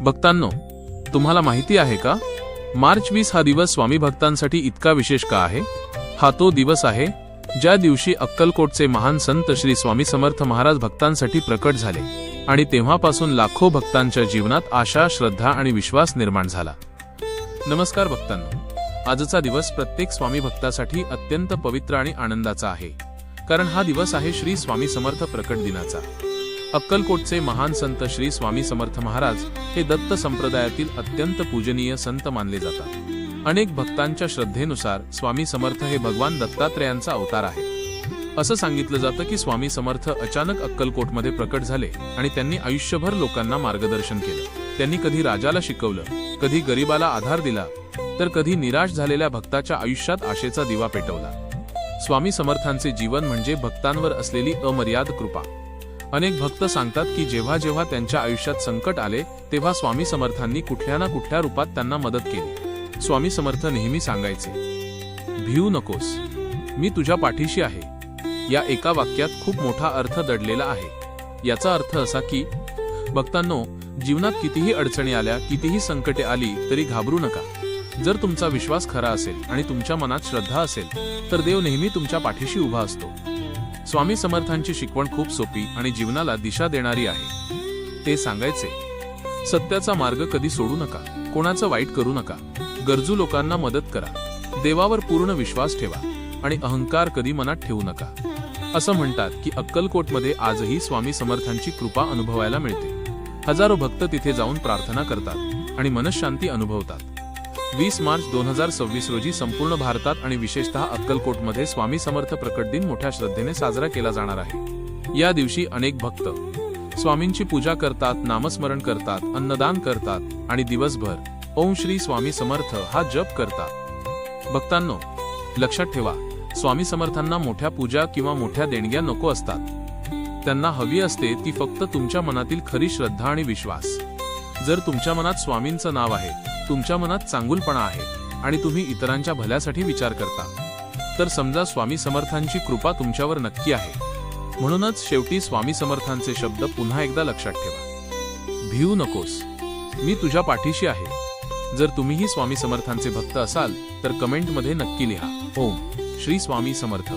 भक्तांनो, तुम्हाला माहिती आहे का, मार्च 20 हा दिवस स्वामी भक्तांसाठी इतका विशेष का आहे? हा तो दिवस आहे ज्या दिवशी अक्कलकोटचे महान संत श्री स्वामी समर्थ महाराज भक्तांसाठी प्रकट झाले आणि तेव्हापासून लाखो भक्तांच्या जीवनात आशा, श्रद्धा आणि विश्वास निर्माण झाला. नमस्कार भक्तांनो, आजचा दिवस प्रत्येक स्वामी भक्तासाठी अत्यंत पवित्र आणि आनंदाचा आहे, कारण हा दिवस आहे श्री स्वामी समर्थ प्रकट दिनाचा. अक्कलकोटचे महान संत श्री स्वामी समर्थ महाराज हे दत्त संप्रदायातील अत्यंत पूजनीय संत मानले जातात. अनेक भक्तांच्या श्रद्धेनुसार स्वामी समर्थ हे भगवान दत्तात्रेयांचा अवतार आहे. असं सांगितलं जातं की स्वामी समर्थ अचानक अक्कलकोटमध्ये प्रकट झाले आणि त्यांनी आयुष्यभर लोकांना मार्गदर्शन केलं. त्यांनी कधी राजाला शिकवलं, कधी गरिबाला आधार दिला, तर कधी निराश झालेल्या भक्ताच्या आयुष्यात आशेचा दिवा पेटवला. स्वामी समर्थांचे जीवन म्हणजे भक्तांवर असलेली अमर्याद कृपा. अनेक भक्त सांगतात की जेव्हा जेव्हा त्यांच्या आयुष्यात संकट आले तेव्हा स्वामी समर्थांनी कुठल्या ना कुठल्या रूपात त्यांना मदत केली. स्वामी समर्थ नेहमी सांगायचे, भिऊ नकोस, मी तुझ्या पाठीशी आहे. या एका वाक्यात खूप मोठा अर्थ दडलेला आहे. याचा अर्थ असा की भक्तांनो, जीवनात कितीही अडचणी आल्या, कितीही संकटे आली तरी घाबरू नका. जर तुमचा विश्वास खरा असेल आणि तुमच्या मनात श्रद्धा असेल तर देव नेहमी तुमच्या पाठीशी उभा असतो. स्वामी समर्थांची शिकवण खूप सोपी आणि जीवनाला दिशा देणारी आहे. ते सांगायचे, सत्याचा मार्ग कधी सोडू नका, कोणाचं वाईट करू नका, गरजू लोकांना मदत करा, देवावर पूर्ण विश्वास ठेवा आणि अहंकार कधी मनात ठेवू नका. असं म्हणतात की अक्कलकोटमध्ये आजही स्वामी समर्थांची कृपा अनुभवायला मिळते. हजारो भक्त तिथे जाऊन प्रार्थना करतात आणि मनःशांती अनुभवतात. 20 मार्च 2026 रोजी संपूर्ण भारतात आणि विशेषतः अक्कलकोटमध्ये स्वामी समर्थ प्रकट दिन मोठ्या श्रद्धेने साजरा केला जाणार आहे. या दिवशी अनेक भक्त स्वामींची पूजा करतात, नामस्मरण करतात, अन्नदान करतात आणि दिवसभर ओम श्री स्वामी समर्थ हा जप करतात. भक्तांनो, लक्षात ठेवा, स्वामी समर्थांना मोठ्या पूजा किंवा मोठ्या देणग्या नको असतात. त्यांना हवी असते ती फक्त तुमच्या मनातील खरी श्रद्धा आणि विश्वास. जर तुमच्या मनात स्वामींचं नाव आहे, तुमच्या मनात चांगुलपणा आहे आणि तुम्ही इतरांच्या भल्यासाठी विचार करता, तर समजा स्वामी समर्थांची कृपा तुमच्यावर नक्की आहे. म्हणूनच शेवटी स्वामी समर्थांचे शब्द पुन्हा एकदा लक्षात ठेवा, भिऊ नकोस, मी तुझ्या पाठीशी आहे. जर तुम्हीही स्वामी समर्थांचे भक्त असाल तर कमेंटमध्ये नक्की लिहा, ओम श्री स्वामी समर्थ.